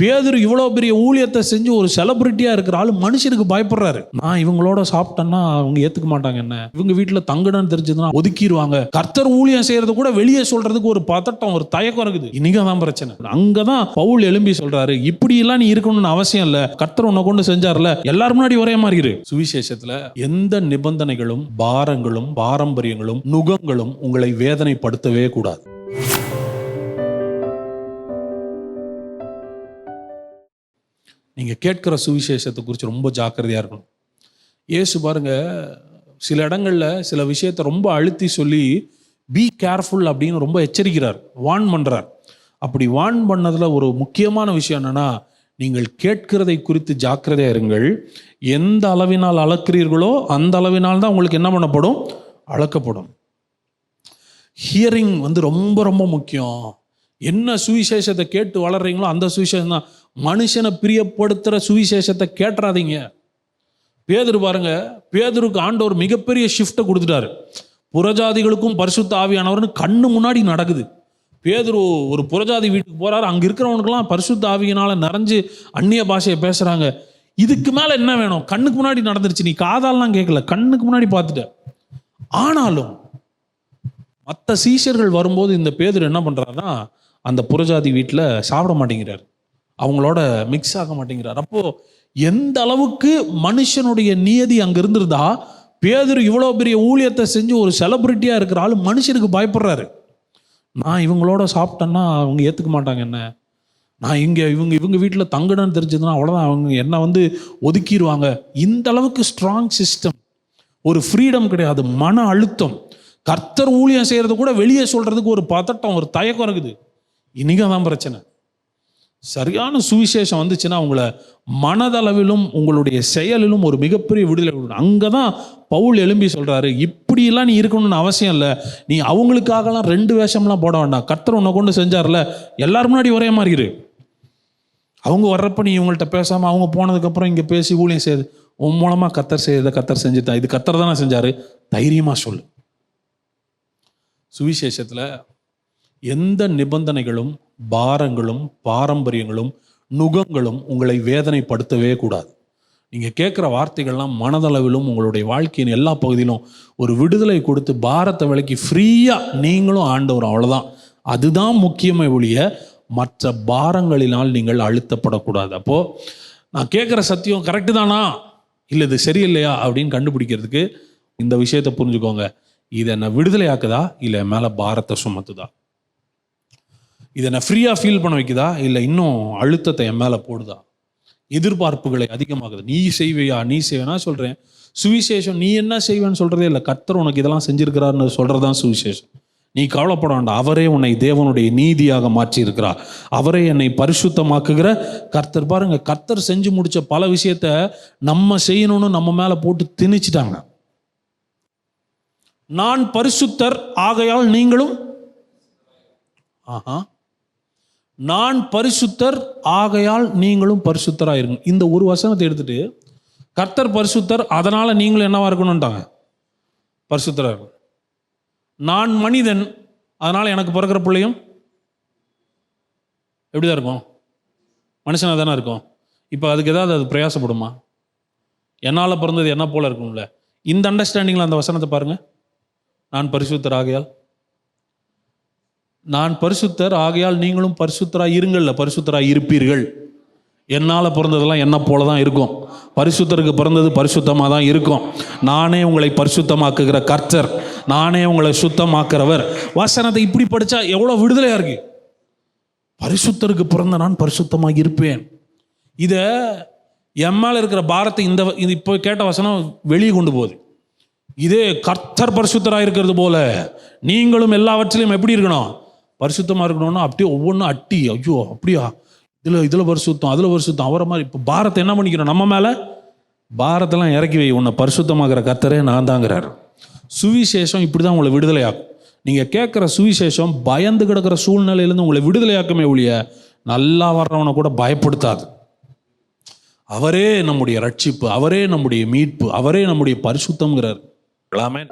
பேதுரு இவ்வளோ பெரிய ஊழியத்தை செஞ்சு ஒரு செலிபிரிட்டியாக இருக்கிற ஆள் மனுஷனுக்கு பயப்படுறாரு. நான் இவங்களோட சாப்பிட்டேன்னா அவங்க ஏற்றுக்க மாட்டாங்க, என்ன இவங்க வீட்டில் தங்கணும்னு தெரிஞ்சதுன்னா ஒதுக்கிடுவாங்க. கர்த்தர் ஊழியம் செய்யறது கூட வெளியே சொல்றதுக்கு ஒரு பதட்டம், ஒரு தயக்கம் இருக்குது. இன்னைக்கு தான் பிரச்சனை. அங்கதான் பவுல் எழும்பி சொல்றாரு, இப்படி எல்லாம் நீ இருக்கணும்னு அவசியம் இல்லை, கர்த்தர் உன்னை கொண்டு செஞ்சார்ல, எல்லாரும் முன்னாடி ஒரே மாதிரி இரு. சுவிசேஷத்துல எந்த நிபந்தனைகளும் பாரங்களும் பாரம்பரியங்களும் நுகங்களும் உங்களை வேதனைப்படுத்தவே கூடாது. நீங்க கேட்கிற சுவிசேஷத்தை குறித்து ரொம்ப ஜாக்கிரதையா இருக்கணும். இயேசு பாருங்க, சில இடங்கள்ல சில விஷயத்தை ரொம்ப அழுத்தி சொல்லி பி கேர்ஃபுல் அப்படின்னு ரொம்ப எச்சரிக்கிறார், வார்ன் பண்றார். அப்படி வார்ன் பண்ணதுல ஒரு முக்கியமான விஷயம் என்னன்னா, நீங்கள் கேட்கிறதை குறித்து ஜாக்கிரதையா இருங்கள். எந்த அளவினால் அளக்கிறீர்களோ அந்த அளவினால் தான் உங்களுக்கு என்ன பண்ணப்படும், அளக்கப்படும். ஹியரிங் ரொம்ப ரொம்ப முக்கியம். என்ன சுவிசேஷத்தை கேட்டு வளர்றீங்களோ அந்த சுவிசேஷம் தான். மனுஷனை பிரியப்படுத்துகிற சுவிசேஷத்தை கேட்டுறாதீங்க. பேதுரு பாருங்க, பேதுருக்கு ஆண்டவர் மிகப்பெரிய ஷிஃப்ட்டை கொடுத்துட்டாரு. புறஜாதிகளுக்கும் பரிசுத்த ஆவியானவர்னு கண்ணு முன்னாடி நடக்குது. பேதுரு ஒரு புறஜாதி வீட்டுக்கு போறாரு, அங்கே இருக்கிறவனுக்கெல்லாம் பரிசுத்த ஆவியினால நிறைஞ்சு அந்நிய பாஷையை பேசுறாங்க. இதுக்கு மேலே என்ன வேணும்? கண்ணுக்கு முன்னாடி நடந்துருச்சு, நீ காதாலாம் கேட்கல, கண்ணுக்கு முன்னாடி பார்த்துட்ட. ஆனாலும் மற்ற சீஷர்கள் வரும்போது இந்த பேதுரு என்ன பண்றாருன்னா, அந்த புறஜாதி வீட்டில் சாப்பிட மாட்டேங்கிறார், அவங்களோட மிக்ஸ் ஆக மாட்டேங்கிறார். அப்போ எந்த அளவுக்கு மனுஷனுடைய நியதி அங்க இருந்திருந்தா, பேதுரு இவ்வளோ பெரிய ஊழியத்தை செஞ்சு ஒரு செலிபிரிட்டியா இருக்கிற ஆள் மனுஷனுக்கு பயப்படுறாரு. நான் இவங்களோட சாப்பிட்டேன்னா அவங்க ஏற்றுக்க மாட்டாங்க, என்ன நான் இவங்க வீட்டில் தங்கணும்னு தெரிஞ்சதுன்னா அவ்வளோதான், அவங்க என்னை ஒதுக்கிடுவாங்க. இந்த அளவுக்கு ஸ்ட்ராங் சிஸ்டம், ஒரு ஃப்ரீடம் கிடையாது, மன அழுத்தம். கர்த்தர் ஊழியம் செய்யறது கூட வெளியே சொல்றதுக்கு ஒரு பதட்டம், ஒரு தயக்கம் இருக்குது. இன்னைக்கு தான் பிரச்சனை. சரியான சுவிசேஷம் வந்துச்சுன்னா உங்களை மனதளவிலும் உங்களுடைய செயலிலும் ஒரு மிகப்பெரிய விடுதலை கொடுக்கும். அங்கதான் பவுல் எழும்பி சொல்றாரு, இப்படியெல்லாம் நீ இருக்கணும்னு அவசியம் இல்லை, நீ அவங்களுக்காகலாம் 2 வேஷம்லாம் போட வேண்டாம், கர்த்தர் உன்னை கொண்டு செஞ்சார்ல, எல்லாரும் முன்னாடி ஒரே மாதிரி இரு. அவங்க வர்றப்ப நீ இவங்கள்ட்ட பேசாம, அவங்க போனதுக்கப்புறம் இங்கே பேசி ஊழியம் செய்யுது, உன் மூலமா கர்த்தர் செய்யறதை கர்த்தர் செஞ்சுட்டான், இது கர்த்தர் தானே செஞ்சாரு, தைரியமா சொல்லு. சுவிசேஷத்துல எந்த நிபந்தனைகளும் பாரங்களும் பாரம்பரியங்களும் நுகங்களும் உங்களை வேதனைப்படுத்தவே கூடாது. நீங்கள் கேட்குற வார்த்தைகள்லாம் மனதளவிலும் உங்களுடைய வாழ்க்கையின் எல்லா பகுதியிலும் ஒரு விடுதலை கொடுத்து பாரத்தை விலக்கி ஃப்ரீயாக நீங்களும் ஆண்டவர், அவ்வளோதான். அதுதான் முக்கியமே ஒழிய மற்ற பாரங்களினால் நீங்கள் அழுத்தப்படக்கூடாது. அப்போது நான் கேட்குற சத்தியம் கரெக்டு தானா, இல்லை இது சரியில்லையா அப்படின்னு கண்டுபிடிக்கிறதுக்கு இந்த விஷயத்தை புரிஞ்சுக்கோங்க. இதை என்ன விடுதலை ஆக்குதா, இல்லை மேலே பாரத்தை சுமத்துதா? இதை நான் ஃப்ரீயாக ஃபீல் பண்ண வைக்குதா, இல்லை இன்னும் அழுத்தத்தை என் மேலே போடுதா? எதிர்பார்ப்புகளை அதிகமாகுது. நீ செய்வியா, நீ செய்வேனா சொல்கிறேன். சுவிசேஷம் நீ என்ன செய்வேன்னு சொல்கிறதே இல்லை, கர்த்தர் உனக்கு இதெல்லாம் செஞ்சிருக்கிறாருன்னு சொல்கிறது தான் சுவிசேஷம். நீ கவலைப்பட வேண்டாம், அவரே உன்னை தேவனுடைய நீதியாக மாற்றி இருக்கிறார், அவரே என்னை பரிசுத்தமாக்குகிற கர்த்தர். பாருங்க, கர்த்தர் செஞ்சு முடிச்ச பல விஷயத்த நம்ம செய்யணும்னு நம்ம மேலே போட்டு திணிச்சிட்டாங்க. நான் பரிசுத்தர் ஆகையால் நீங்களும், நான் பரிசுத்தர் ஆகையால் நீங்களும் பரிசுத்தராக இருங்க. இந்த ஒரு வசனத்தை எடுத்துட்டு கர்த்தர் பரிசுத்தர் அதனால நீங்களும் என்னவா இருக்கணும்ட்டாங்க, பரிசுத்தராக இருக்கும். நான் மனிதன் அதனால எனக்கு பிறக்கிற பிள்ளையும் எப்படிதான் இருக்கும், மனுஷனாக தானே இருக்கும். இப்போ அதுக்கு ஏதாவது அது பிரயாசப்படுமா? என்னால் பிறந்தது என்ன போல இருக்கும்ல. இந்த அண்டர்ஸ்டாண்டிங்கில் அந்த வசனத்தை பாருங்க. நான் பரிசுத்தர் ஆகையால், நான் பரிசுத்தர் ஆகையால் நீங்களும் பரிசுத்தராக இருங்கள்ல, பரிசுத்தராக இருப்பீர்கள். என்னால் பிறந்ததெல்லாம் என்ன போல தான் இருக்கும், பரிசுத்தருக்கு பிறந்தது பரிசுத்தமாக தான் இருக்கும். நானே உங்களை பரிசுத்தமாக்குகிற கர்த்தர், நானே உங்களை சுத்தமாக்குறவர். வசனத்தை இப்படி படித்தா எவ்வளோ விடுதலையாக இருக்கு. பரிசுத்தருக்கு பிறந்த நான் பரிசுத்தமாக இருப்பேன். இதை என் மேலே இருக்கிற பாரத்தை இது இப்போ கேட்ட வசனம் வெளியே கொண்டு போகுது. இதே கர்த்தர் பரிசுத்தராக இருக்கிறது போல நீங்களும் எல்லாவற்றிலையும் எப்படி இருக்கணும், பரிசுத்தமாக இருக்கணும்னா அப்படியே ஒவ்வொன்றும் அட்டி, ஐயோ அப்படியா, இதில் பரிசுத்தம், அதில் பரிசுத்தம், அவரை மாதிரி. இப்போ பாரத்தை என்ன பண்ணிக்கிறோம், நம்ம மேலே பாரத்தெல்லாம் இறக்கி வை, உன்னை பரிசுத்தமாகிற கர்த்தரே நான் தாங்கிறார். சுவிசேஷம் இப்படி தான் உங்களை விடுதலையாக்கும். நீங்கள் கேட்குற சுவிசேஷம் பயந்து கிடக்கிற சூழ்நிலையிலேருந்து உங்களை விடுதலையாக்குமே ஒழிய நல்லா வர்றவனை கூட பயப்படுத்தாது. அவரே நம்முடைய ரட்சிப்பு, அவரே நம்முடைய மீட்பு, அவரே நம்முடைய பரிசுத்தம்ங்கிறார். ஆமென்.